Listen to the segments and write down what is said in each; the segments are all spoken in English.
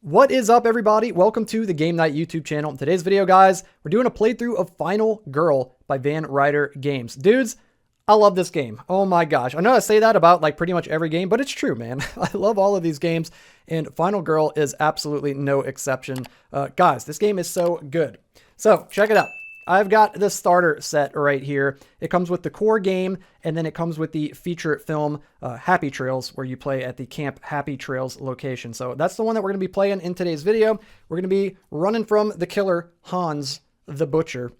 What is up, everybody? Welcome to the Game Night YouTube channel. In today's video, guys, we're doing a playthrough of Final Girl by Van Ryder Games. Dudes, I love this game. Oh my gosh. I know I say that about like pretty much every game, but it's true, man. I love all of these games, and Final Girl is absolutely no exception. Guys, this game is so good. So, check it out. I've got the starter set right here. It comes with the core game, and then it comes with the feature film Happy Trails, where you play at the Camp Happy Trails location. So that's the one that we're going to be playing in today's video. We're going to be running from the killer, Hans the Butcher.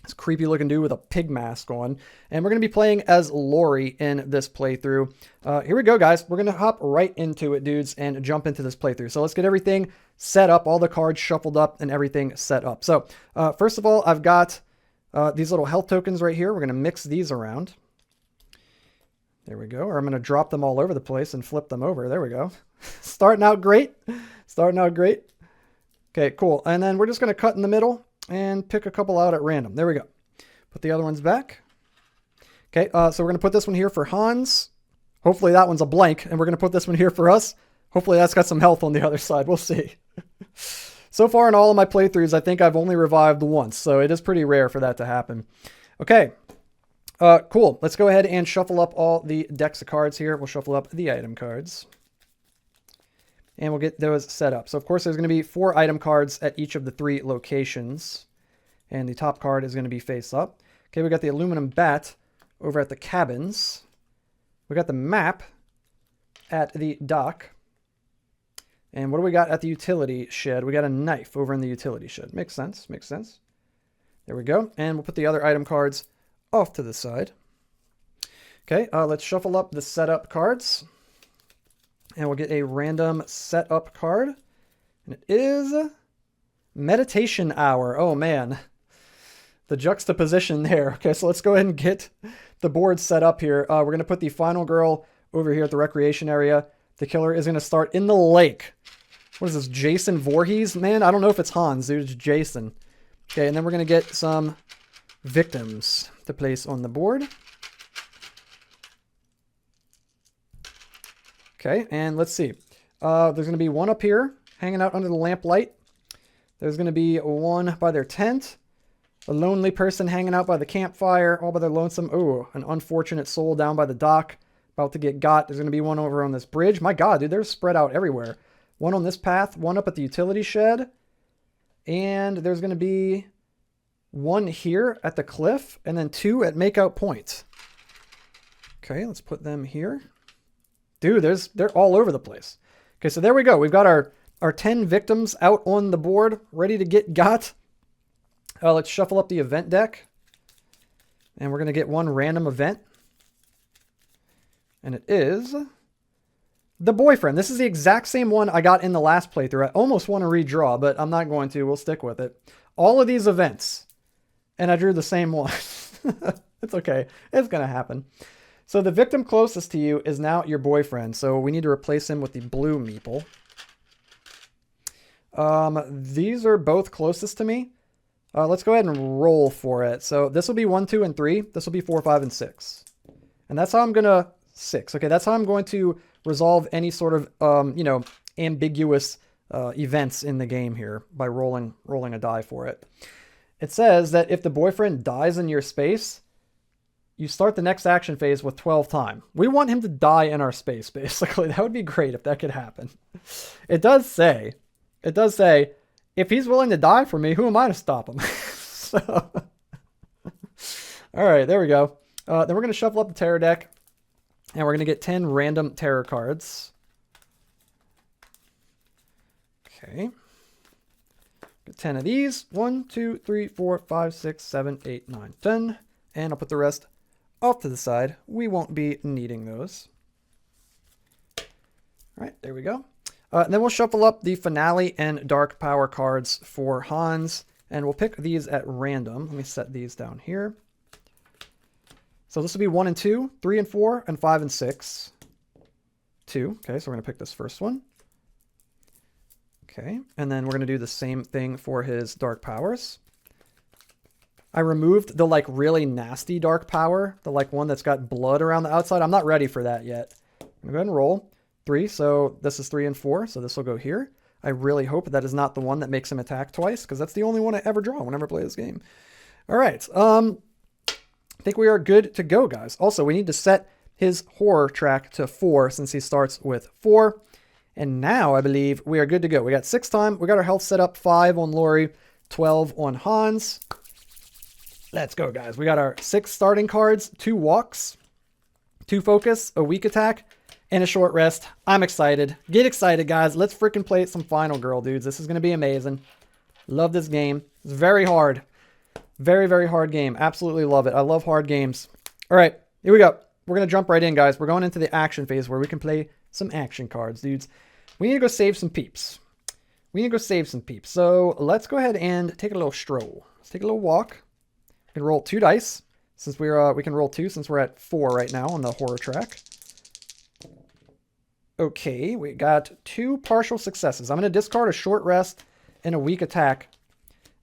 This creepy looking dude with a pig mask on. And we're going to be playing as Laurie in this playthrough. Here we go, guys. We're going to hop right into it, dudes, and jump into this playthrough. So let's get everything set up, all the cards shuffled up and everything set up. So first of all, I've got these little health tokens right here. We're going to mix these around. There we go. Or I'm going to drop them all over the place and flip them over. There we go. Starting out great. Starting out great. Okay, cool. And then we're just going to cut in the middle and pick a couple out at random. There we go. Put the other ones back. Okay, so we're going to put this one here for Hans. Hopefully that one's a blank, and we're going to put this one here for us. Hopefully that's got some health on the other side. We'll see. So far in all of my playthroughs, I think I've only revived once, so it is pretty rare for that to happen. Okay, cool. Let's go ahead and shuffle up all the decks of cards here. We'll shuffle up the item cards, and we'll get those set up. So, of course, there's going to be 4 item cards at each of the 3 locations, and the top card is going to be face up. Okay, we got the aluminum bat over at the cabins. We got the map at the dock. And what do we got at the utility shed? We got a knife over in the utility shed. Makes sense. Makes sense. There we go. And we'll put the other item cards off to the side. Okay, let's shuffle up the setup cards. And we'll get a random setup card. And it is Meditation Hour. Oh, man. The juxtaposition there. Okay, so let's go ahead and get the board set up here. We're going to put the Final Girl over here at the recreation area. The killer is going to start in the lake. What is this, Jason Voorhees? Man, I don't know if it's Hans, dude. It's Jason. Okay, and then we're going to get some victims to place on the board. Okay, and let's see. There's going to be one up here hanging out under the lamplight. There's going to be one by their tent. A lonely person hanging out by the campfire, all by their lonesome. Oh, an unfortunate soul down by the dock, about to get got. There's going to be one over on this bridge. My God, dude, they're spread out everywhere. One on this path, one up at the utility shed. And there's going to be one here at the cliff, and then 2 at Makeout Point. Okay, let's put them here. Dude, they're all over the place. Okay, so there we go. We've got our 10 victims out on the board, ready to get got. Let's shuffle up the event deck. And we're going to get one random event. And it is the boyfriend. This is the exact same one I got in the last playthrough. I almost want to redraw, but I'm not going to. We'll stick with it. All of these events. And I drew the same one. It's okay. It's going to happen. So the victim closest to you is now your boyfriend. So we need to replace him with the blue meeple. These are both closest to me. Let's go ahead and roll for it. So this will be 1, 2, and 3. This will be 4, 5, and 6. And that's how I'm going to... 6. Okay, that's how I'm going to resolve any sort of, ambiguous events in the game here by rolling a die for it. It says that if the boyfriend dies in your space, you start the next action phase with 12 time. We want him to die in our space, basically. That would be great if that could happen. It does say, if he's willing to die for me, who am I to stop him? So, all right, there we go. Then we're going to shuffle up the terror deck. And we're going to get 10 random terror cards. Okay. Get 10 of these. 1, 2, 3, 4, 5, 6, 7, 8, 9, 10. And I'll put the rest off to the side. We won't be needing those. All right, there we go. And then we'll shuffle up the finale and dark power cards for Hans. And we'll pick these at random. Let me set these down here. So this will be 1 and 2, 3 and 4, and 5 and 6. 2. Okay, so we're going to pick this first one. Okay, and then we're going to do the same thing for his dark powers. I removed the really nasty dark power, the one that's got blood around the outside. I'm not ready for that yet. I'm going to go ahead and roll. 3, so this is 3 and 4, so this will go here. I really hope that is not the one that makes him attack twice, because that's the only one I ever draw whenever I play this game. All right. I think we are good to go, guys. Also, we need to set his horror track to 4 since he starts with 4. And now I believe we are good to go. We got 6 time. We got our health set up, 5 on Laurie, 12 on Hans. Let's go, guys. We got our 6 starting cards, 2 walks, 2 focus, a weak attack, and a short rest. I'm excited. Get excited, guys. Let's freaking play some Final Girl, dudes. This is going to be amazing. Love this game. It's very hard. Very, very hard game. Absolutely love it. I love hard games. All right, here we go. We're going to jump right in, guys. We're going into the action phase where we can play some action cards, dudes. We need to go save some peeps. So let's go ahead and take a little stroll. Let's take a little walk. We can roll 2 dice since we can roll 2 since we're at 4 right now on the horror track. Okay, we got 2 partial successes. I'm going to discard a short rest and a weak attack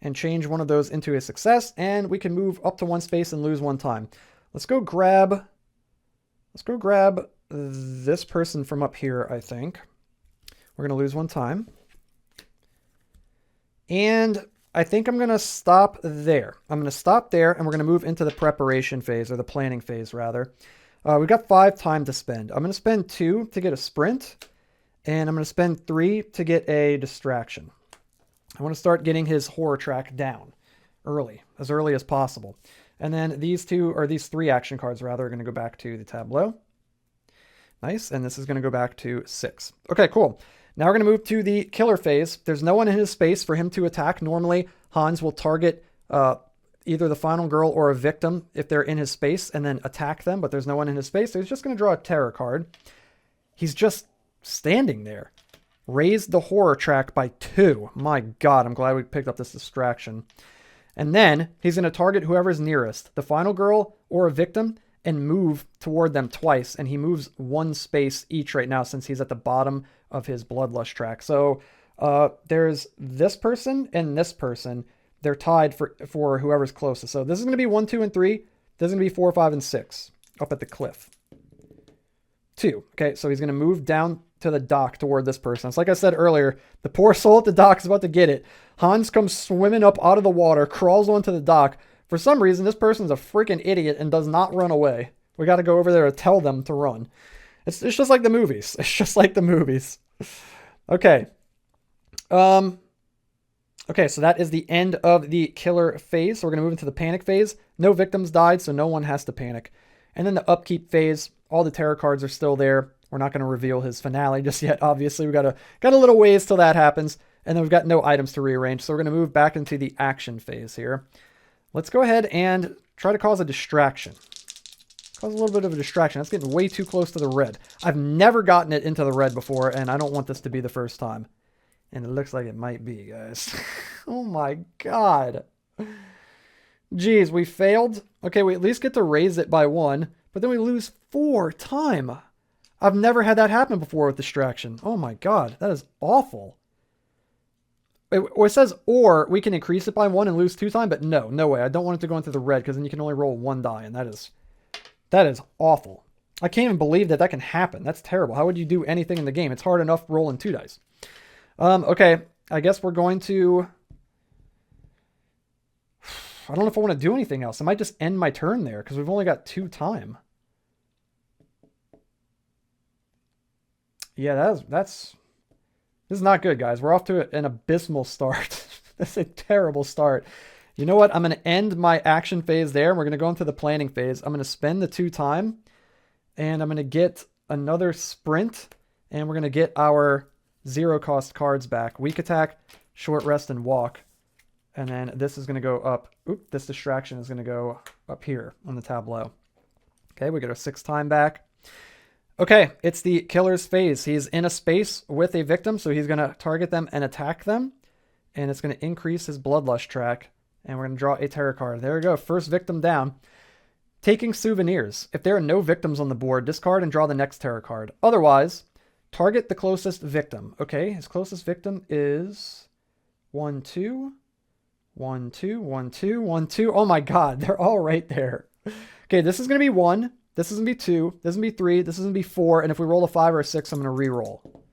and change one of those into a success, and we can move up to 1 space and lose 1 time. Let's go grab this person from up here, I think. We're going to lose 1 time. And I think I'm going to stop there. I'm going to stop there, and we're going to move into the preparation phase, or the planning phase, rather. We've got 5 time to spend. I'm going to spend 2 to get a sprint, and I'm going to spend 3 to get a distraction. I want to start getting his horror track down as early as possible. And then these 3 action cards, rather, are going to go back to the tableau. Nice, and this is going to go back to 6. Okay, cool. Now we're going to move to the killer phase. There's no one in his space for him to attack. Normally, Hans will target either the final girl or a victim if they're in his space and then attack them, but there's no one in his space, so he's just going to draw a terror card. He's just standing there. Raise the horror track by 2. My God, I'm glad we picked up this distraction. And then he's going to target whoever's nearest, the final girl or a victim, and move toward them twice. And he moves 1 space each right now since he's at the bottom of his bloodlust track. So there's this person and this person. They're tied for whoever's closest. So this is going to be 1, 2, and 3. This is going to be 4, 5, and 6 up at the cliff. 2. Okay, so he's going to move down to the dock toward this person. It's like I said earlier, the poor soul at the dock is about to get it. Hans comes swimming up out of the water, crawls onto the dock. For some reason, this person's a freaking idiot and does not run away. We got to go over there to tell them to run. It's just like the movies. It's just like the movies. Okay. Okay, so that is the end of the killer phase. So we're going to move into the panic phase. No victims died, so no one has to panic. And then the upkeep phase, all the terror cards are still there. We're not going to reveal his finale just yet, obviously. We got a little ways till that happens. And then we've got no items to rearrange, so we're going to move back into the action phase here. Let's go ahead and try to cause a distraction. Cause a little bit of a distraction. That's getting way too close to the red. I've never gotten it into the red before, and I don't want this to be the first time. And it looks like it might be, guys. Oh my God. Jeez, we failed. Okay, we at least get to raise it by 1, but then we lose 4 time. I've never had that happen before with distraction. Oh my God, that is awful. It says, or we can increase it by 1 and lose 2 time, but no way. I don't want it to go into the red because then you can only roll 1 die, and that is awful. I can't even believe that can happen. That's terrible. How would you do anything in the game? It's hard enough rolling 2 dice. Okay, I guess we're going to... I don't know if I want to do anything else. I might just end my turn there because we've only got 2 time. Yeah, this is not good, guys. We're off to an abysmal start. That's a terrible start. You know what? I'm going to end my action phase there. We're going to go into the planning phase. I'm going to spend the 2 time, and I'm going to get another sprint, and we're going to get our 0 cost cards back. Weak attack, short rest, and walk. And then this is going to go up. Oop, this distraction is going to go up here on the tableau. Okay, we get our 6 time back. Okay, it's the killer's phase. He's in a space with a victim, so he's going to target them and attack them. And it's going to increase his bloodlust track. And we're going to draw a terror card. There we go, first victim down. Taking souvenirs. If there are no victims on the board, discard and draw the next terror card. Otherwise, target the closest victim. Okay, his closest victim is 1, 2, 1, 2, 1, 2, 1, 2. Oh my God, they're all right there. Okay, this is going to be 1. This is going to be 2. This is going to be 3. This is going to be 4. And if we roll a 5 or a 6, I'm going to re-roll.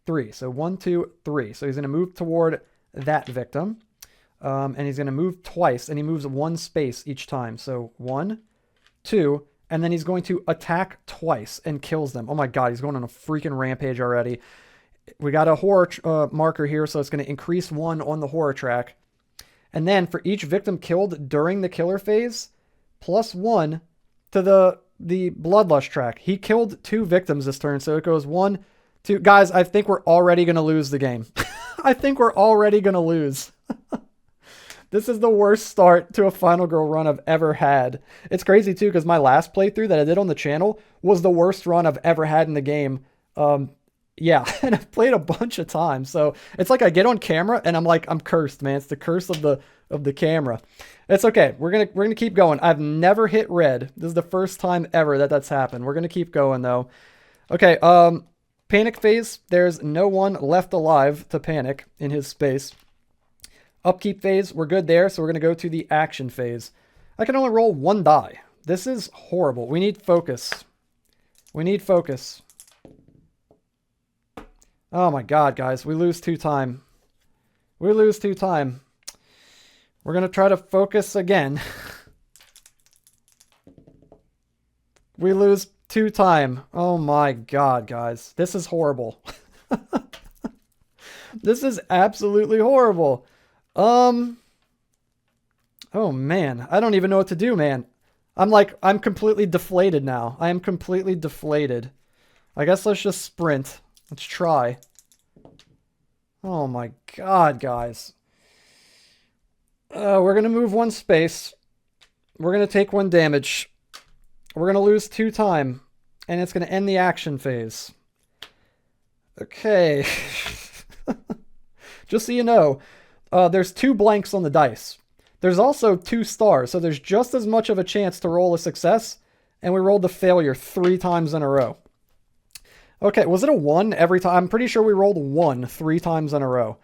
3. So 1, 2, 3. So he's going to move toward that victim. And he's going to move twice, and he moves 1 space each time. So 1, 2, and then he's going to attack twice and kills them. Oh my god, he's going on a freaking rampage already. We got a horror marker here, so it's going to increase 1 on the horror track. And then for each victim killed during the killer phase, plus 1 to the bloodlust track. He killed 2 victims this turn, so it goes 1, 2. Guys, I think we're already going to lose the game. I think we're already going to lose. This is the worst start to a Final Girl run I've ever had. It's crazy, too, because my last playthrough that I did on the channel was the worst run I've ever had in the game. Yeah, and I've played a bunch of times. So it's like I get on camera, and I'm like, I'm cursed, man. It's the curse of the camera. It's okay. We're gonna keep going. I've never hit red. This is the first time ever that's happened. We're gonna keep going, though. Okay, panic phase. There's no one left alive to panic in his space. Upkeep phase, we're good there, so we're going to go to the action phase. I can only roll 1 die. This is horrible. We need focus. We need focus. Oh my god, guys. We lose 2 time. We lose 2 time. We're going to try to focus again. We lose 2 time. Oh my god, guys. This is horrible. This is absolutely horrible. Oh man, I don't even know what to do, man. I'm completely deflated now. I am completely deflated. I guess let's just sprint. Let's try. Oh my god, guys. We're going to move 1 space. We're going to take 1 damage. We're going to lose 2 time. And it's going to end the action phase. Okay. Just so you know, there's 2 blanks on the dice. There's also 2 stars, so there's just as much of a chance to roll a success, and we rolled the failure 3 times in a row. Okay, was it a 1 every time? I'm pretty sure we rolled 1 3 times in a row.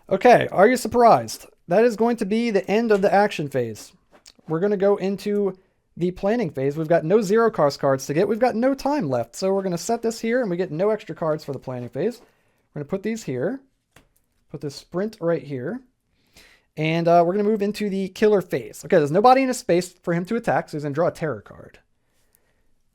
Okay, are you surprised? That is going to be the end of the action phase. We're going to go into the planning phase. We've got no 0 cost cards to get. We've got no time left, so we're going to set this here, and we get no extra cards for the planning phase. We're going to put these here. Put this sprint right here. And we're going to move into the killer phase. Okay, there's nobody in a space for him to attack, so he's going to draw a terror card.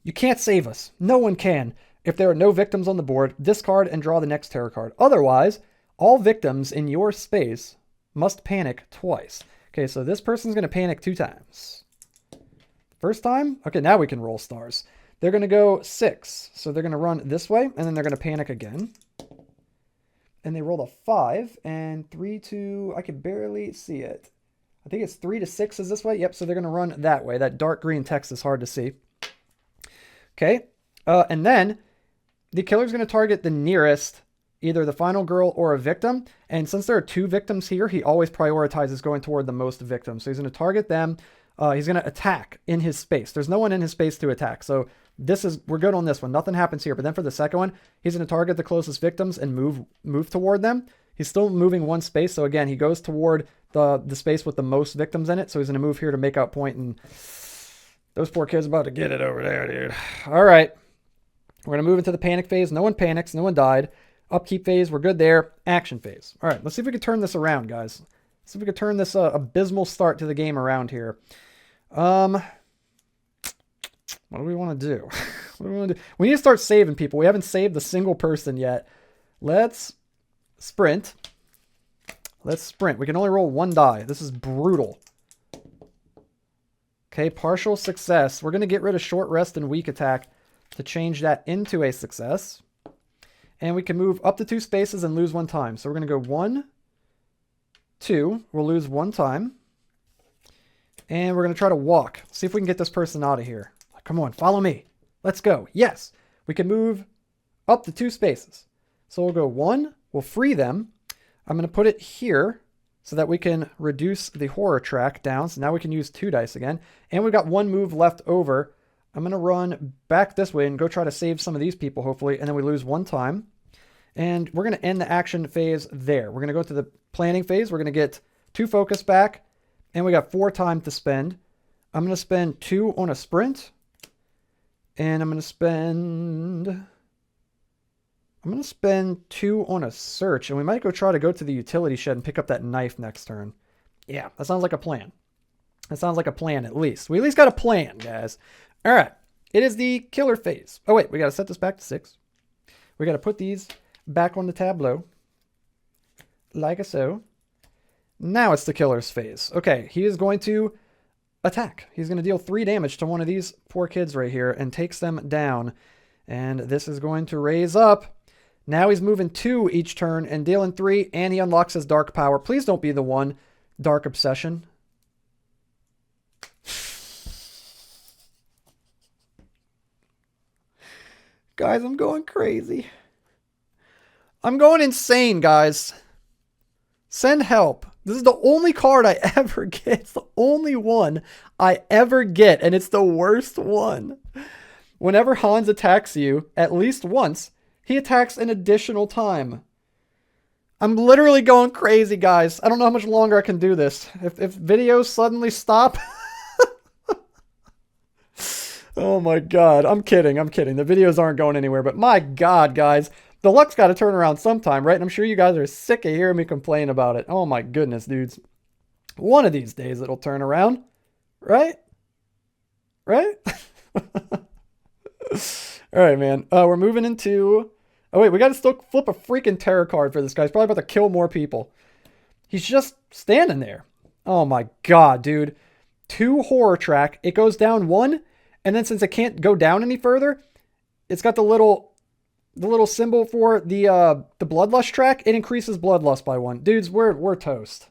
You can't save us. No one can. If there are no victims on the board, discard and draw the next terror card. Otherwise, all victims in your space must panic twice. Okay, so this person's going to panic 2 times. First time? Okay, now we can roll stars. They're going to go 6. So they're going to run this way, and then they're going to panic again. And they rolled a 5 and 3 to, I can barely see it. I think it's 3 to 6 is this way. Yep, so they're going to run that way. That dark green text is hard to see. Okay, and then the killer's going to target the nearest, either the final girl or a victim. And since there are 2 victims here, he always prioritizes going toward the most victims. So he's going to target them. He's going to attack in his space. There's no one in his space to attack. So we're good on this one. Nothing happens here. But then for the second one, he's going to target the closest victims and move toward them. He's still moving 1 space. So again, he goes toward the space with the most victims in it. So he's going to move here to make out point. And those poor kids are about to get it over there, dude. All right. We're going to move into the panic phase. No one panics. No one died. Upkeep phase. We're good there. Action phase. All right. Let's see if we can turn this around, guys. Let's see if we can turn this abysmal start to the game around here. What do we want to do? What do we want to do? We need to start saving people. We haven't saved a single person yet. Let's sprint. Let's sprint. We can only roll 1 die. This is brutal. Okay, partial success. We're going to get rid of short rest and weak attack to change that into a success. And we can move up to 2 spaces and lose 1 time. So we're going to go 1, 2. We'll lose 1 time. And we're going to try to walk. See if we can get this person out of here. Come on, follow me. Let's go. Yes, we can move up to 2 spaces. So we'll go 1. We'll free them. I'm going to put it here so that we can reduce the horror track down. So now we can use 2 dice again. And we've got 1 move left over. I'm going to run back this way and go try to save some of these people, hopefully. And then we lose 1 time. And we're going to end the action phase there. We're going to go to the planning phase. We're going to get 2 focus back. And we got 4 time to spend. I'm going to spend 2 on a sprint. And I'm going to spend... I'm going to spend 2 on a search, and we might try to go to the utility shed and pick up that knife next turn. Yeah, that sounds like a plan. That sounds like a plan, at least. We at least got a plan, guys. All right. It is the killer phase. Oh, wait. We got to set this back to 6. We got to put these back on the tableau. Like so. Now it's the killer's phase. Okay. He is going to attack. He's going to deal 3 damage to one of these poor kids right here and takes them down. And this is going to raise up. Now he's moving 2 each turn and dealing 3. And he unlocks his dark power. Please don't be the one. Dark obsession. Guys, I'm going crazy. I'm going insane, guys. Send help. This is the only card I ever get. It's the only one I ever get, and it's the worst one. Whenever Hans attacks you, at least once, he attacks an additional time. I'm literally going crazy, guys. I don't know how much longer I can do this. If videos suddenly stop... Oh my God. I'm kidding. I'm kidding. The videos aren't going anywhere, but my God, guys, the luck's got to turn around sometime, right? And I'm sure you guys are sick of hearing me complain about it. Oh my goodness, dudes. One of these days it'll turn around, right? Right? All right, man. We're moving into... Oh wait, we got to still flip a freaking terror card for this guy. He's probably about to kill more people. He's just standing there. Oh my God, dude. 2 horror track. It goes down 1. And then since it can't go down any further, it's got the little symbol for the bloodlust track. It increases bloodlust by 1. Dudes, we're toast.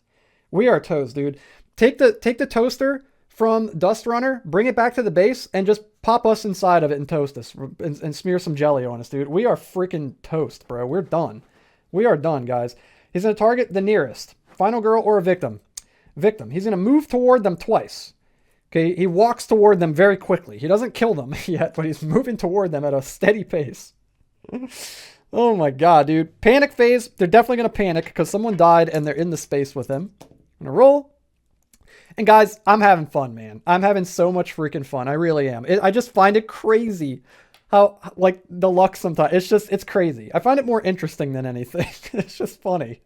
We are toast, dude. Take the toaster from Dust Runner, bring it back to the base, and just pop us inside of it and toast us and smear some jelly on us, dude. We are freaking toast, bro. We're done. We are done, guys. He's gonna target the nearest final girl or a victim. Victim. He's gonna move toward them twice. Okay, he walks toward them very quickly. He doesn't kill them yet, but he's moving toward them at a steady pace. Oh my God, dude. Panic phase. They're definitely going to panic because someone died and they're in the space with him. I'm going to roll. And guys, I'm having fun, man. I'm having so much freaking fun. I really am. I just find it crazy how, like, the luck sometimes. It's crazy. I find it more interesting than anything. It's just funny.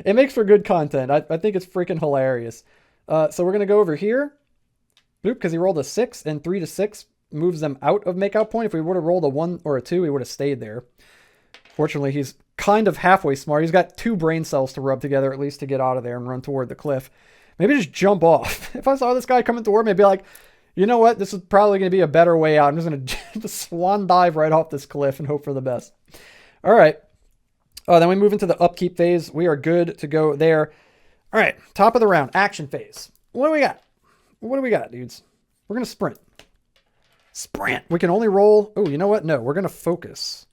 It makes for good content. I think it's freaking hilarious. So we're going to go over here. Boop, because he rolled a 6, and 3 to 6 moves them out of makeout point. If we would have rolled a 1 or a 2, he would have stayed there. Fortunately, he's kind of halfway smart. He's got 2 brain cells to rub together at least to get out of there and run toward the cliff. Maybe just jump off. If I saw this guy coming toward me, I'd be like, you know what? This is probably going to be a better way out. I'm just going to just swan dive right off this cliff and hope for the best. All right. Oh, then we move into the upkeep phase. We are good to go there. All right. Top of the round. Action phase. What do we got? What do we got, dudes? We're going to sprint. Sprint. We can only roll. Oh, you know what? No, we're going to focus.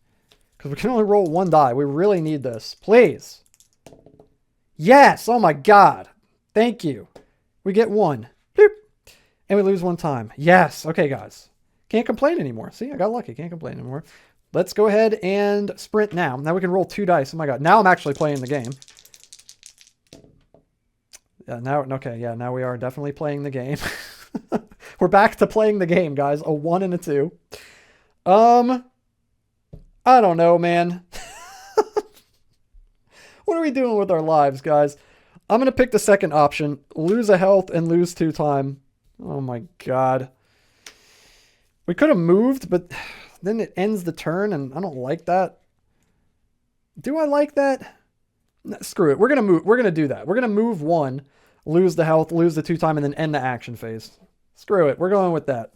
Because we can only roll 1 die. We really need this. Please. Yes. Oh, my God. Thank you. We get 1. Bloop. And we lose 1 time. Yes. Okay, guys. Can't complain anymore. See, I got lucky. Can't complain anymore. Let's go ahead and sprint now. Now we can roll 2 dice. Oh, my God. Now I'm actually playing the game. Yeah, now we are definitely playing the game. We're back to playing the game, guys. A 1 and a 2. I don't know, man. What are we doing with our lives, guys? I'm going to pick the second option. Lose a health and lose 2 time. Oh my God. We could have moved, but then it ends the turn, and I don't like that. Do I like that? No, screw it. We're going to move. We're going to do that. We're going to move 1. Lose the health, lose the 2 time, and then end the action phase. Screw it. We're going with that.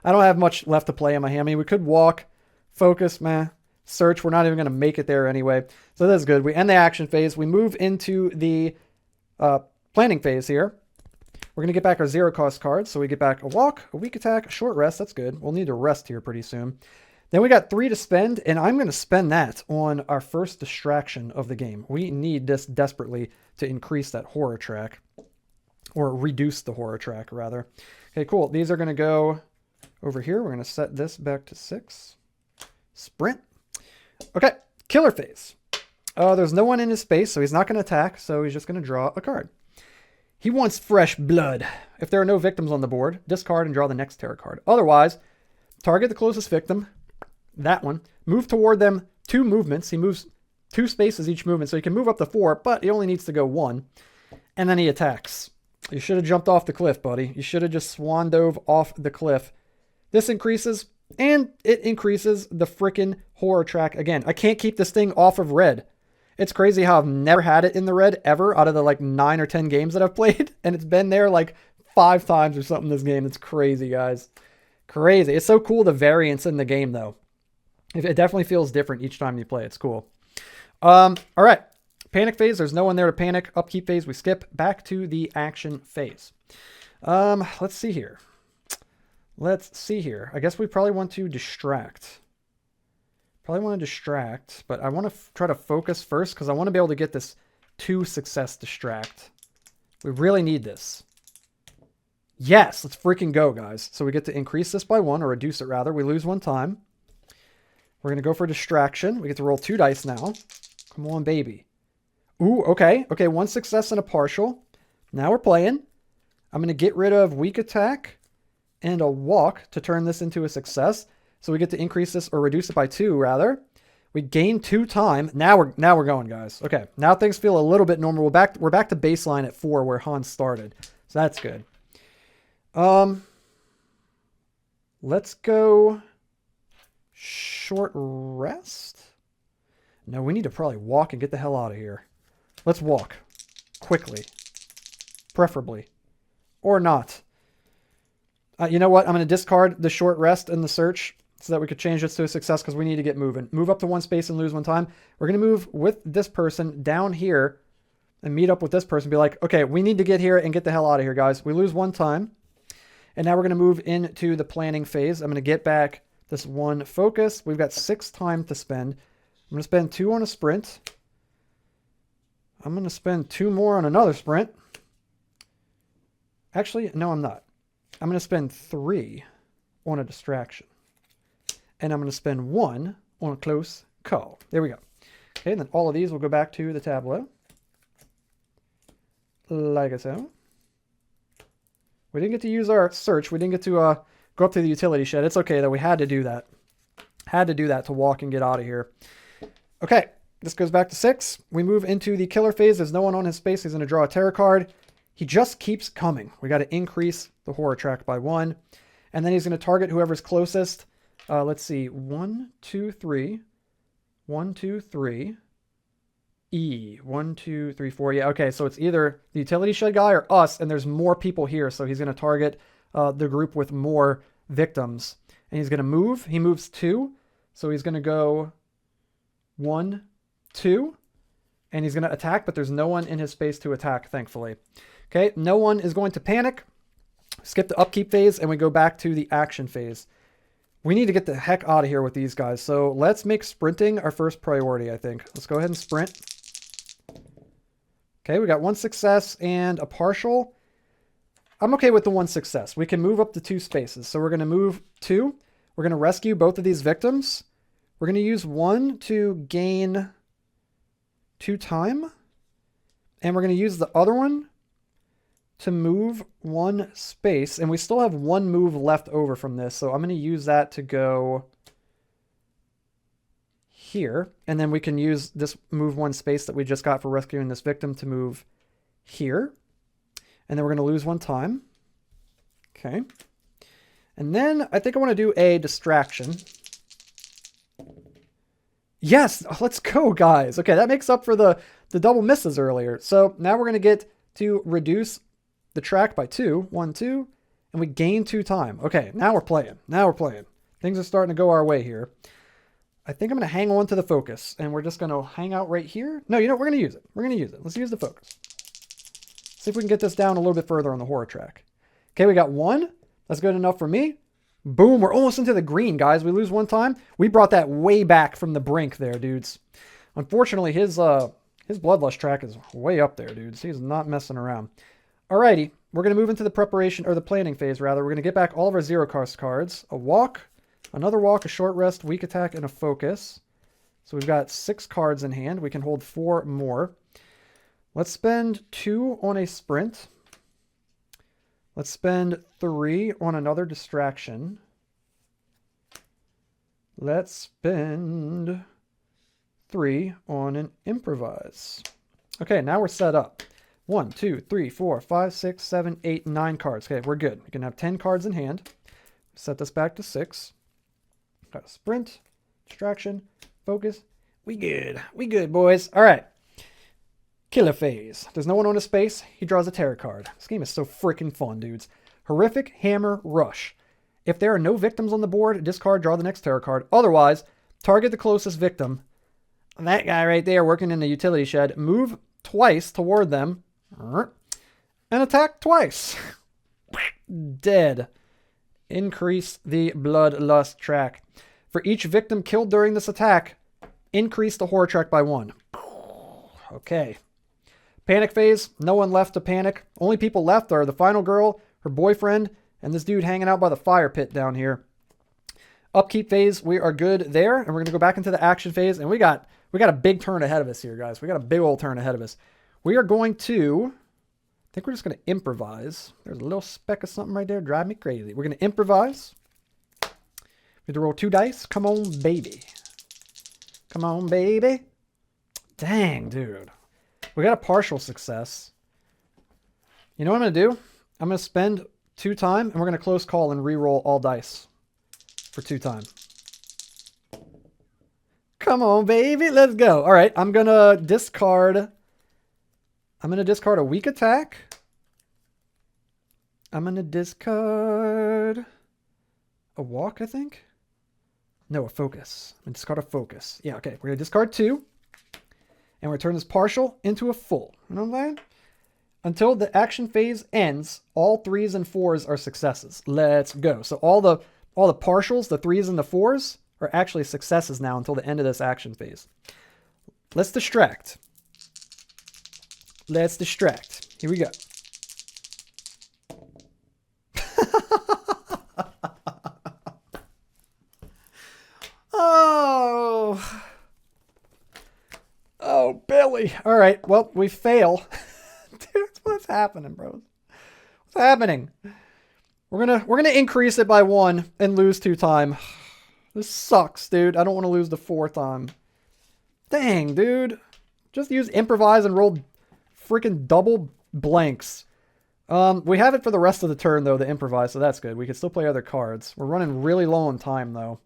I don't have much left to play in my hand. I mean, we could walk, focus, search. We're not even going to make it there anyway. So that's good. We end the action phase. We move into the planning phase here. We're going to get back our 0 cost cards. So we get back a walk, a weak attack, a short rest. That's good. We'll need to rest here pretty soon. Then we got 3 to spend, and I'm going to spend that on our first distraction of the game. We need this desperately to increase that horror track, or reduce the horror track, rather. Okay, cool. These are going to go over here. We're going to set this back to 6. Sprint. Okay, killer phase. There's no one in his space, so he's not going to attack, so he's just going to draw a card. He wants fresh blood. If there are no victims on the board, discard and draw the next tarot card. Otherwise, target the closest victim, that one, move toward them 2 movements. He moves 2 spaces each movement, so he can move up to 4, but he only needs to go 1. And then he attacks. You should have jumped off the cliff, buddy. You should have just swan dove off the cliff. This increases, and it increases the frickin' horror track again. I can't keep this thing off of red. It's crazy how I've never had it in the red ever out of the like 9 or 10 games that I've played. And it's been there like 5 times or something this game. It's crazy, guys. Crazy. It's so cool, the variance in the game, though. It definitely feels different each time you play. It's cool. All right. Panic phase. There's no one there to panic. Upkeep phase. We skip back to the action phase. Let's see here. I guess we probably want to distract. But I want to try to focus first because I want to be able to get this 2 success distract. We really need this. Yes, let's freaking go, guys. So we get to increase this by 1, or reduce it rather. We lose 1 time. We're going to go for distraction. We get to roll 2 dice now. Come on, baby. Ooh, okay. Okay, 1 success and a partial. Now we're playing. I'm going to get rid of weak attack and a walk to turn this into a success. So we get to increase this, or reduce it by 2, rather. We gain 2 time. Now we're going, guys. Okay, now things feel a little bit normal. We're back to baseline at 4 where Hans started. So that's good. Let's go short rest. No, we need to probably walk and get the hell out of here. Let's walk quickly, preferably, or not. You know what? I'm going to discard the short rest and the search so that we could change this to a success because we need to get moving. Move up to 1 space and lose 1 time. We're going to move with this person down here and meet up with this person. Be like, okay, we need to get here and get the hell out of here, guys. We lose 1 time. And now we're going to move into the planning phase. I'm going to get back this 1 focus. We've got 6 time to spend. I'm going to spend 2 on a sprint. I'm going to spend 2 more on another sprint. Actually, no, I'm not. I'm going to spend 3 on a distraction. And I'm going to spend 1 on a close call. There we go. Okay, and then all of these will go back to the tableau. Like so. We didn't get to use our search. We didn't get to go up to the utility shed. It's okay, though. We had to do that. Had to do that to walk and get out of here. Okay, this goes back to 6. We move into the killer phase. There's no one on his space. He's going to draw a terror card. He just keeps coming. We got to increase the horror track by 1. And then he's going to target whoever's closest. Let's see. 1, 2, 3. 1, 2, 3. E. 1, 2, 3, 4. Yeah, okay. So it's either the utility shed guy or us, and there's more people here. So he's going to target the group with more victims. And he's going to move. He moves 2. So he's going to go 1, 2. And he's going to attack, but there's no one in his space to attack, thankfully. Okay, no one is going to panic. Skip the upkeep phase, and we go back to the action phase. We need to get the heck out of here with these guys. So let's make sprinting our first priority, I think. Let's go ahead and sprint. Okay, we got 1 success and a partial. I'm okay with the 1 success. We can move up to 2 spaces. So we're going to move 2. We're going to rescue both of these victims. We're going to use 1 to gain 2 time. And we're going to use the other one to move 1 space. And we still have 1 move left over from this. So I'm going to use that to go here. And then we can use this move 1 space that we just got for rescuing this victim to move here. And then we're going to lose 1 time. Okay. And then I think I want to do a distraction. Yes, let's go, guys. Okay, that makes up for the double misses earlier. So now we're going to get to reduce the track by 2. 1, 2. And we gain 2 time. Okay, now we're playing. Things are starting to go our way here. I think I'm going to hang on to the focus. And we're just going to hang out right here. No, you know what? We're going to use it. Let's use the focus. See if we can get this down a little bit further on the horror track. Okay, we got 1. That's good enough for me. Boom, we're almost into the green, guys. We lose 1 time. We brought that way back from the brink there, dudes. Unfortunately, his bloodlust track is way up there, dudes. He's not messing around. Alrighty, we're going to move into the preparation, or the planning phase, rather. We're going to get back all of our 0-cost cards. A walk, another walk, a short rest, weak attack, and a focus. So we've got 6 cards in hand. We can hold 4 more. Let's spend 2 on a sprint. Let's spend 3 on another distraction. Let's spend 3 on an improvise. Okay, now we're set up. 1, 2, 3, 4, 5, 6, 7, 8, 9 cards. Okay, we're good. We can have 10 cards in hand. Set this back to 6. Got a sprint, distraction, focus. We good, boys. All right. Killer phase. There's no one on his space. He draws a terror card. This game is so freaking fun, dudes. Horrific Hammer Rush. If there are no victims on the board, discard, draw the next terror card. Otherwise, target the closest victim. That guy right there working in the utility shed. Move twice toward them. And attack twice. Dead. Increase the bloodlust track. For each victim killed during this attack, increase the horror track by 1. Okay. Panic phase. No one left to panic. Only people left are the final girl, her boyfriend, and this dude hanging out by the fire pit down here. Upkeep phase. We are good there. And we're going to go back into the action phase. And we got a big turn ahead of us here, guys. We got a big old turn ahead of us. We are going to... I think we're just going to improvise. There's a little speck of something right there. Drive me crazy. We're going to improvise. We have to roll 2 dice. Come on, baby. Come on, baby. Dang, dude. We got a partial success. You know what I'm going to do? I'm going to spend 2 time, and we're going to close call and re-roll all dice for 2 time. Come on, baby. Let's go. All right. I'm going to discard a weak attack. I'm going to discard a walk, I think. No, a focus. I'm going to discard a focus. Yeah, okay. We're going to discard 2. And we're going to turn this partial into a full. You know what I'm saying? Until the action phase ends, all 3s and 4s are successes. Let's go. So all the partials, the 3s and the 4s, are actually successes now until the end of this action phase. Let's distract. Let's distract. Here we go. Oh, Billy. All right. Well, we fail. Dude, what's happening, bro? What's happening? We're gonna increase it by 1 and lose 2 time. This sucks, dude. I don't want to lose the 4th time. Dang, dude. Just use improvise and roll freaking double blanks. We have it for the rest of the turn, though, the improvise, so that's good. We can still play other cards. We're running really low on time, though.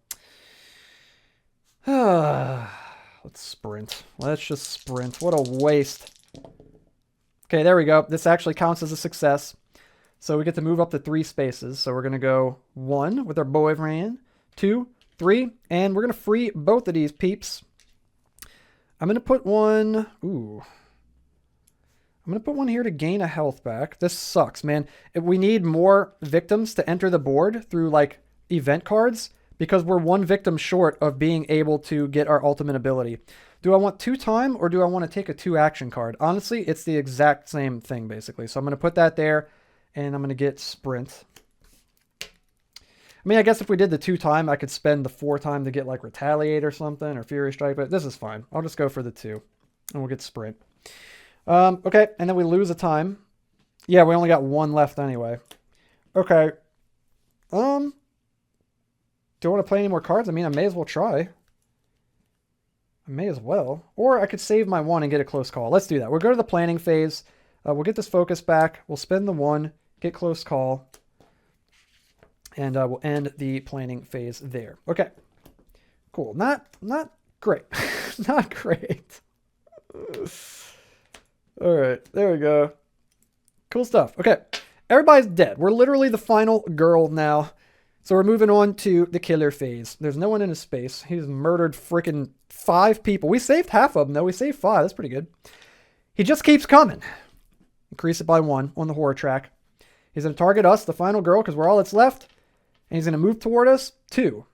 Let's sprint. Let's just sprint. What a waste. Okay, there we go. This actually counts as a success. So we get to move up to 3 spaces. So we're going to go 1 with our boyfriend, 2, 3, and we're going to free both of these peeps. I'm going to put one... Ooh. I'm going to put one here to gain a health back. This sucks, man. We need more victims to enter the board through, like, event cards because we're 1 victim short of being able to get our ultimate ability. Do I want 2 time or do I want to take a 2 action card? Honestly, it's the exact same thing, basically. So I'm going to put that there, and I'm going to get sprint. I mean, I guess if we did the 2 time, I could spend the 4 time to get, like, retaliate or something, or fury strike, but this is fine. I'll just go for the 2, and we'll get sprint. Okay, and then we lose a time. Yeah, we only got 1 left anyway. Okay. Do I want to play any more cards? I mean, I may as well try. I may as well. Or I could save my 1 and get a close call. Let's do that. We'll go to the planning phase. We'll get this focus back. We'll spend the 1, get close call. And we'll end the planning phase there. Okay. Cool. Not great. Not great. All right. There we go. Cool stuff. Okay. Everybody's dead. We're literally the final girl now. So we're moving on to the killer phase. There's no one in his space. He's murdered freaking 5 people. We saved half of them, though. We saved 5. That's pretty good. He just keeps coming. Increase it by 1 on the horror track. He's going to target us, the final girl, because we're all that's left. And he's going to move toward us. 2.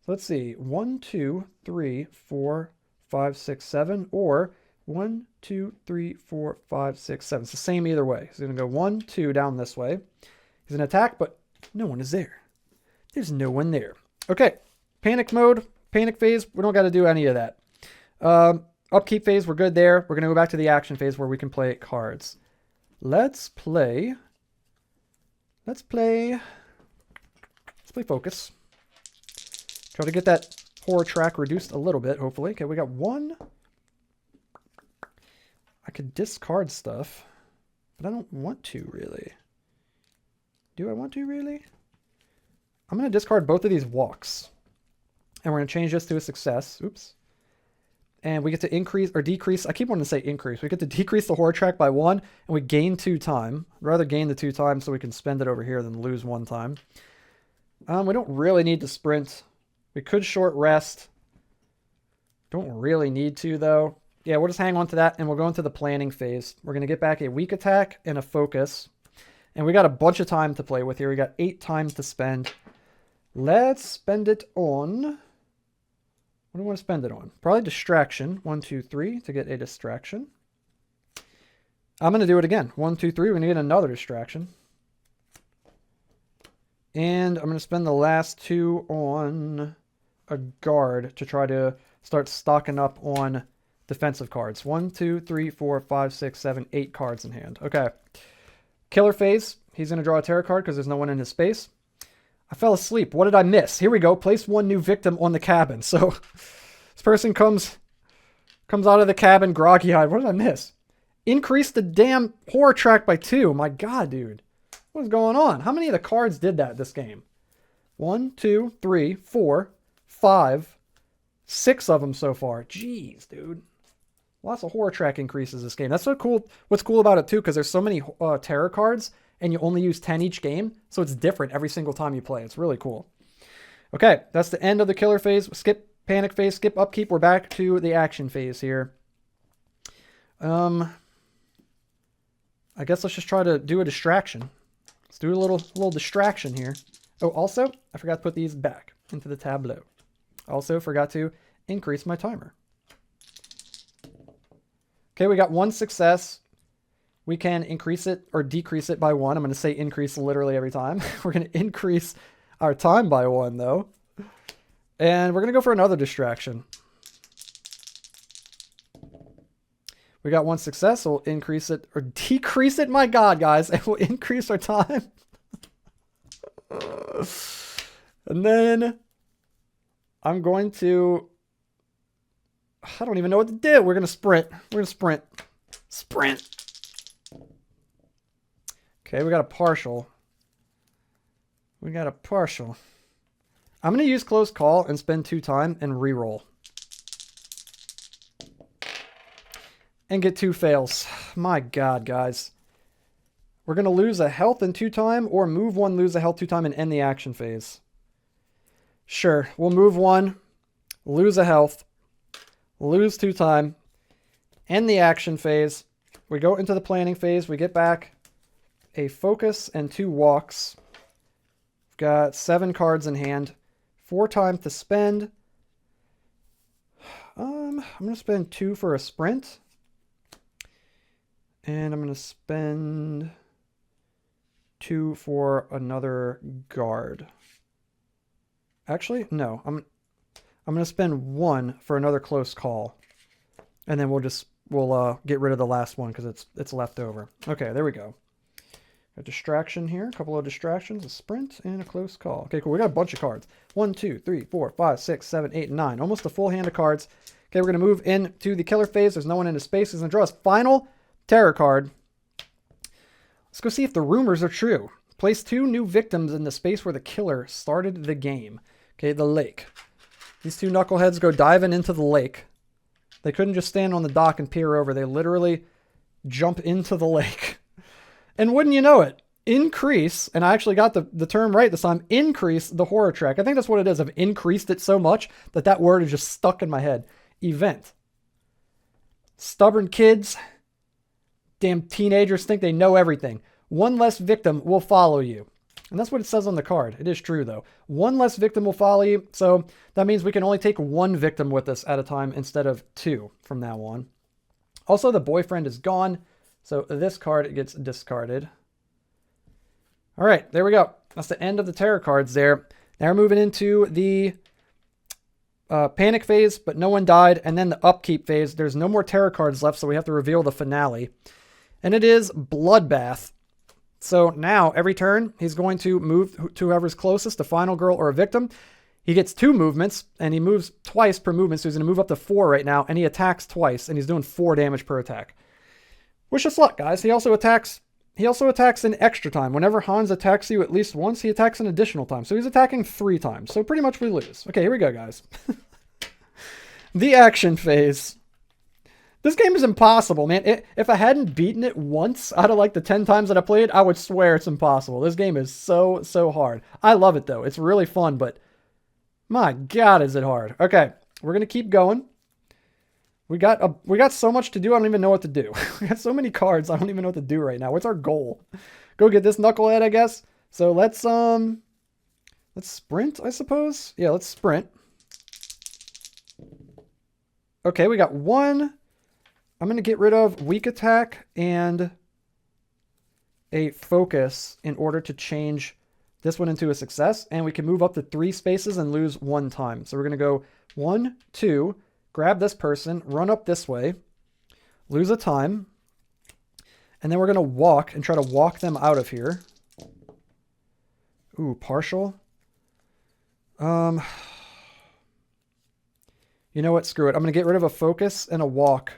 So let's see. 1, 2, 3, 4, 5, 6, 7. Or 1, 2, 3, 4, 5, 6, 7. It's the same either way. He's going to go 1, 2 down this way. He's going to attack, but no one is there. There's no one there. Okay. Panic mode. Panic phase. We don't got to do any of that. Upkeep phase. We're good there. We're going to go back to the action phase where we can play cards. Let's play focus. Try to get that horror track reduced a little bit, hopefully. Okay, we got 1, I could discard stuff, but I don't want to really. Do I want to really? I'm going to discard both of these walks. And we're going to change this to a success. Oops. And we get to increase or decrease. I keep wanting to say increase. We get to decrease the horror track by 1, and we gain 2 time. I'd rather gain the 2 time so we can spend it over here than lose 1 time. We don't really need to sprint. We could short rest. Don't really need to, though. Yeah, we'll just hang on to that, and we'll go into the planning phase. We're going to get back a weak attack and a focus. And we got a bunch of time to play with here. We got 8 times to spend. Let's spend it on... What do I want to spend it on? Probably distraction. 1, 2, 3 to get a distraction. I'm going to do it again. 1, 2, 3. We're going to get another distraction. And I'm going to spend the last 2 on a guard to try to start stocking up on defensive cards. 1, 2, 3, 4, 5, 6, 7, 8 cards in hand. Okay. Killer phase. He's going to draw a terror card because there's no one in his space. I fell asleep. What did I miss? Here we go. Place 1 new victim on the cabin. So this person comes out of the cabin groggy-eyed. What did I miss? Increase the damn horror track by 2. My God, dude. What's going on? How many of the cards did that this game? 1, 2, 3, 4, 5, 6 of them so far. Jeez, dude. Lots of horror track increases this game. That's so cool. What's cool about it, too, because there's so many terror cards, and you only use 10 each game, so it's different every single time you play. It's really cool. Okay, that's the end of the killer phase. Skip panic phase, skip upkeep. We're back to the action phase here. I guess let's just try to do a distraction. Let's do a little distraction here. Oh, also, I forgot to put these back into the tableau. Also forgot to increase my timer. Okay, we got 1 success. We can increase it or decrease it by 1. I'm going to say increase literally every time. We're going to increase our time by 1, though. And we're going to go for another distraction. We got 1 success, so we'll increase it or decrease it. My God, guys, and we'll increase our time. And then I'm going to... I don't even know what to do. We're going to sprint. We're going to sprint. Sprint. Okay, we got a partial. We got a partial. I'm going to use close call and spend 2 time and reroll. And get 2 fails. My God, guys. We're going to lose a health in 2 time or move 1, lose a health 2 time and end the action phase. Sure, we'll move 1, lose a health, lose 2 time, end the action phase. We go into the planning phase. We get back a focus and 2 walks. We've got 7 cards in hand. 4 time to spend. I'm going to spend 2 for a sprint. And I'm going to spend 2 for another guard. Actually, no. I'm going to spend 1 for another close call. And then we'll get rid of the last one because it's left over. Okay, there we go. A distraction here, a couple of distractions, a sprint, and a close call. Okay, cool. We got a bunch of cards. 1, 2, 3, 4, 5, 6, 7, 8, 9. Almost a full hand of cards. Okay, we're going to move into the killer phase. There's no one in his space. He's going to draw his final terror card. Let's go see if the rumors are true. Place 2 new victims in the space where the killer started the game. Okay, the lake. These 2 knuckleheads go diving into the lake. They couldn't just stand on the dock and peer over. They literally jump into the lake. And wouldn't you know it, increase, and I actually got the term right this time, increase the horror track. I think that's what it is. I've increased it so much that word is just stuck in my head. Event. Stubborn kids, damn teenagers think they know everything. 1 less victim will follow you. And that's what it says on the card. It is true, though. 1 less victim will follow you, so that means we can only take 1 victim with us at a time instead of 2 from now on. Also, the boyfriend is gone. So this card gets discarded. All right, there we go. That's the end of the terror cards there. Now we're moving into the panic phase, but no one died. And then the upkeep phase. There's no more terror cards left, so we have to reveal the finale. And it is Bloodbath. So now, every turn, he's going to move to whoever's closest, the final girl or a victim. He gets 2 movements, and he moves twice per movement, so he's going to move up to 4 right now, and he attacks twice, and he's doing 4 damage per attack. Wish us luck, guys. He also attacks in extra time. Whenever Hans attacks you at least once, he attacks an additional time. So he's attacking 3 times. So pretty much we lose. Okay, here we go, guys. The action phase. This game is impossible, man. If I hadn't beaten it once out of like the 10 times that I played, I would swear it's impossible. This game is so hard. I love it, though. It's really fun, but my God, is it hard. Okay, we're going to keep going. We got so much to do, I don't even know what to do. We got so many cards, I don't even know what to do right now. What's our goal? Go get this knucklehead, I guess. So let's sprint, I suppose. Yeah, let's sprint. Okay, we got 1. I'm going to get rid of weak attack and a focus in order to change this one into a success. And we can move up to 3 spaces and lose 1 time. So we're going to go 1, 2, grab this person, run up this way, lose a time, and then we're going to walk and try to walk them out of here. Ooh, partial. You know what? Screw it. I'm going to get rid of a focus and a walk,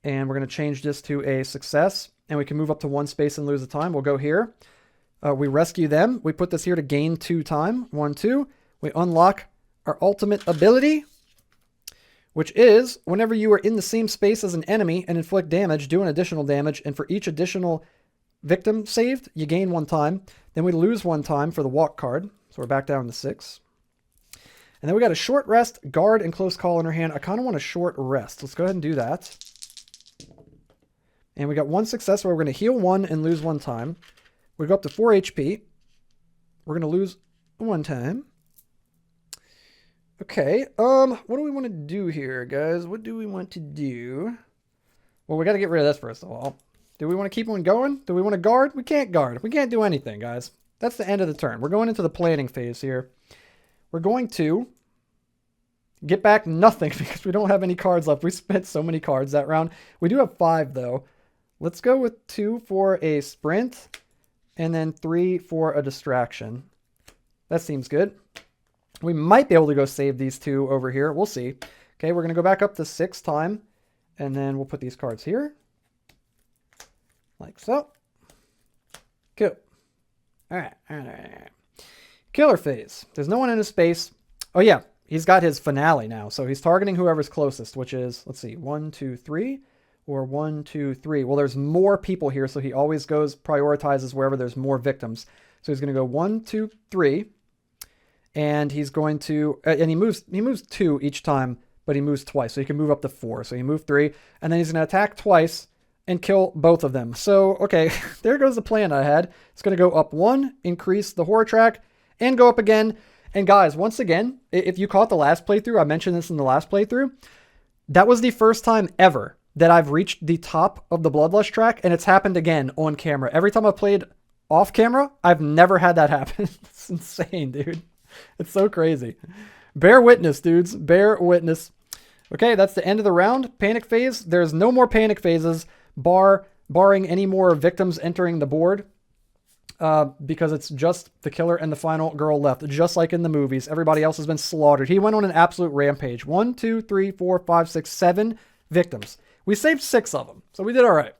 and we're going to change this to a success, and we can move up to 1 space and lose a time. We'll go here. We rescue them. We put this here to gain 2 time. 1, 2. We unlock our ultimate ability, which is whenever you are in the same space as an enemy and inflict damage, do an additional damage, and for each additional victim saved, you gain 1 time. Then we lose 1 time for the walk card, so we're back down to 6. And then we got a short rest, guard, and close call in our hand. I kind of want a short rest. Let's go ahead and do that. And we got 1 success where we're going to heal 1 and lose 1 time. We go up to 4 HP. We're going to lose 1 time. Okay, what do we want to do here, guys? What do we want to do? Well, we got to get rid of this first of all. Do we want to keep on going? Do we want to guard? We can't guard. We can't do anything, guys. That's the end of the turn. We're going into the planning phase here. We're going to get back nothing because we don't have any cards left. We spent so many cards that round. We do have 5, though. Let's go with 2 for a sprint and then 3 for a distraction. That seems good. We might be able to go save these 2 over here. We'll see. Okay, we're going to go back up to 6 time, and then we'll put these cards here. Like so. Cool. All right. Killer phase. There's no one in his space. Oh, yeah. He's got his finale now. So he's targeting whoever's closest, which is, let's see, 1, 2, 3, or 1, 2, 3. Well, there's more people here, so he always prioritizes wherever there's more victims. So he's going to go 1, 2, 3. And he's going to, and he moves 2 each time, but he moves twice. So he can move up to 4. So he moved 3, and then he's going to attack twice and kill both of them. So, okay, there goes the plan I had. It's going to go up 1, increase the horror track, and go up again. And guys, once again, if you caught the last playthrough, I mentioned this in the last playthrough, that was the first time ever that I've reached the top of the Bloodlust track, and it's happened again on camera. Every time I've played off camera, I've never had that happen. It's insane, dude. It's so crazy. Bear witness, dudes. Bear witness. Okay, that's the end of the round. Panic phase. There's no more panic phases, barring any more victims entering the board, because it's just the killer and the final girl left, just like in the movies. Everybody else has been slaughtered. He went on an absolute rampage. 1, 2, 3, 4, 5, 6, 7 victims. We saved 6 of them, so we did all right.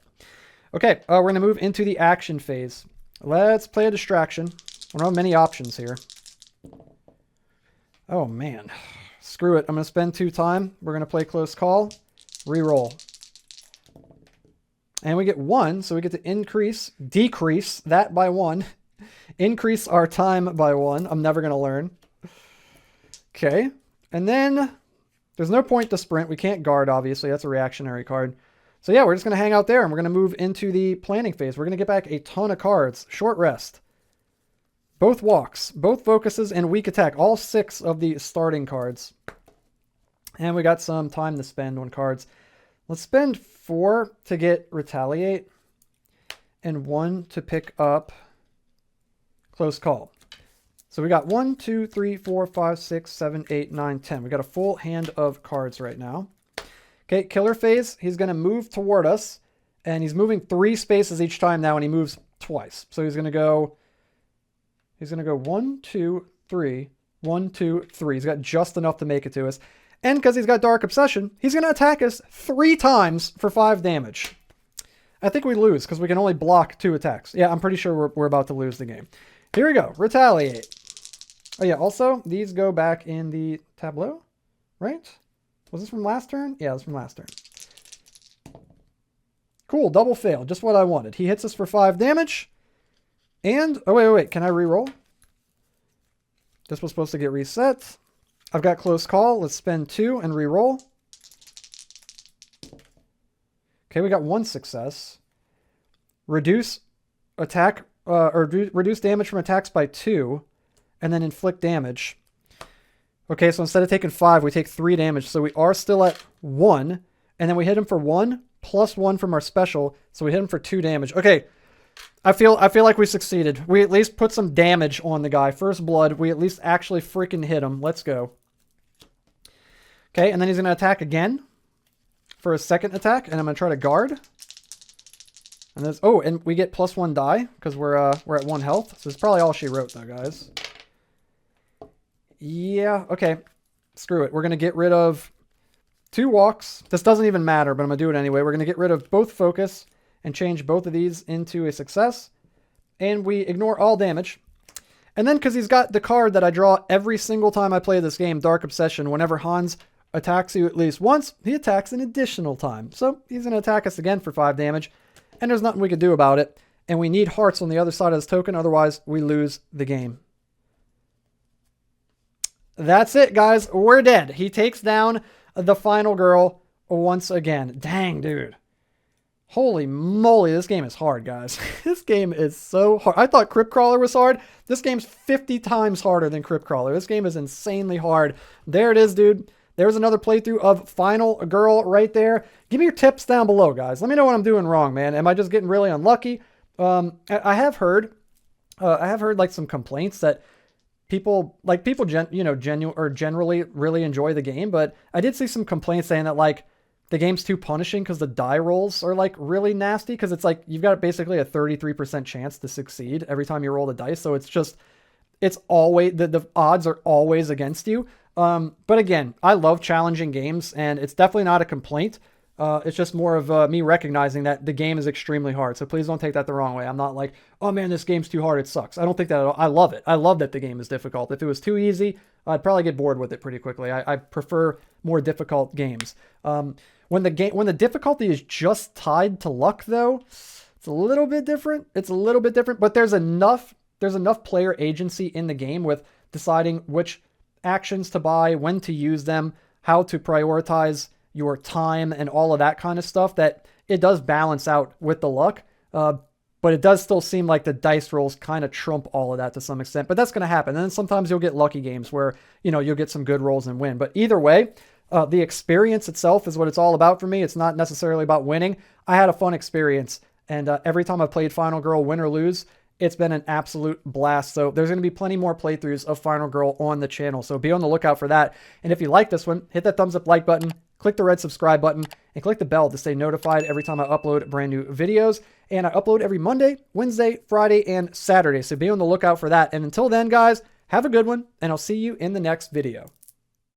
Okay, we're going to move into the action phase. Let's play a distraction. I don't have many options here. Oh, man. Screw it. I'm going to spend 2 time. We're going to play close call. Reroll. And we get 1, so we get to decrease that by 1. Increase our time by 1. I'm never going to learn. Okay. And then there's no point to sprint. We can't guard, obviously. That's a reactionary card. So yeah, we're just going to hang out there, and we're going to move into the planning phase. We're going to get back a ton of cards. Short rest. Both walks, both focuses, and weak attack. All 6 of the starting cards. And we got some time to spend on cards. Let's spend 4 to get retaliate and 1 to pick up close call. So we got 1, 2, 3, 4, 5, 6, 7, 8, 9, 10. We got a full hand of cards right now. Okay, killer phase. He's going to move toward us, and he's moving 3 spaces each time now, and he moves twice. So he's going to go 1, 2, 3, 1, 2, 3. He's got just enough to make it to us. And because he's got Dark Obsession, he's going to attack us 3 times for 5 damage. I think we lose because we can only block 2 attacks. Yeah, I'm pretty sure we're about to lose the game. Here we go. Retaliate. Oh yeah, also, these go back in the tableau, right? Was this from last turn? Yeah, it was from last turn. Cool, double fail. Just what I wanted. He hits us for 5 damage. And, oh wait. Can I reroll? This was supposed to get reset. I've got close call. Let's spend 2 and reroll. Okay, we got 1 success. Reduce attack, reduce damage from attacks by 2, and then inflict damage. Okay, so instead of taking 5, we take 3 damage. So we are still at 1, and then we hit him for 1 plus 1 from our special. So we hit him for 2 damage. Okay, I feel like we succeeded. We at least put some damage on the guy. First blood. We at least actually freaking hit him. Let's go. Okay, and then he's going to attack again for a second attack, and I'm going to try to guard. And there's, oh, and we get +1 die because we're at 1 health. So it's probably all she wrote though, guys. Yeah, okay. Screw it. We're going to get rid of 2 walks. This doesn't even matter, but I'm going to do it anyway. We're going to get rid of both focus and change both of these into a success. And we ignore all damage. And then because he's got the card that I draw every single time I play this game, Dark Obsession, whenever Hans attacks you at least once, he attacks an additional time. So he's going to attack us again for 5 damage. And there's nothing we can do about it. And we need hearts on the other side of this token, otherwise we lose the game. That's it, guys. We're dead. He takes down the final girl once again. Dang, dude. Holy moly, this game is hard, guys. This game is so hard. I thought Crypt Crawler was hard. This game's 50 times harder than Crypt Crawler. This game is insanely hard. There it is, dude. There's another playthrough of Final Girl right there. Give me your tips down below, guys. Let me know what I'm doing wrong, man. Am I just getting really unlucky? I have heard like some complaints that people generally really enjoy the game, but I did see some complaints saying that like the game's too punishing because the die rolls are like really nasty, because it's like you've got basically a 33% chance to succeed every time you roll the dice. So it's always, the odds are always against you. But again, I love challenging games, and it's definitely not a complaint. It's just more of me recognizing that the game is extremely hard. So please don't take that the wrong way. I'm not like, oh man, this game's too hard, it sucks. I don't think that at all. I love it. I love that the game is difficult. If it was too easy, I'd probably get bored with it pretty quickly. I prefer more difficult games. When the difficulty is just tied to luck, though, it's a little bit different. But there's enough player agency in the game with deciding which actions to buy, when to use them, how to prioritize your time, and all of that kind of stuff, that it does balance out with the luck. But it does still seem like the dice rolls kind of trump all of that to some extent. But that's going to happen. And then sometimes you'll get lucky games where, you'll get some good rolls and win. But either way, the experience itself is what it's all about for me. It's not necessarily about winning. I had a fun experience. And every time I've played Final Girl, win or lose, it's been an absolute blast. So there's going to be plenty more playthroughs of Final Girl on the channel. So be on the lookout for that. And if you like this one, hit that thumbs up like button, click the red subscribe button, and click the bell to stay notified every time I upload brand new videos. And I upload every Monday, Wednesday, Friday, and Saturday. So be on the lookout for that. And until then, guys, have a good one, and I'll see you in the next video.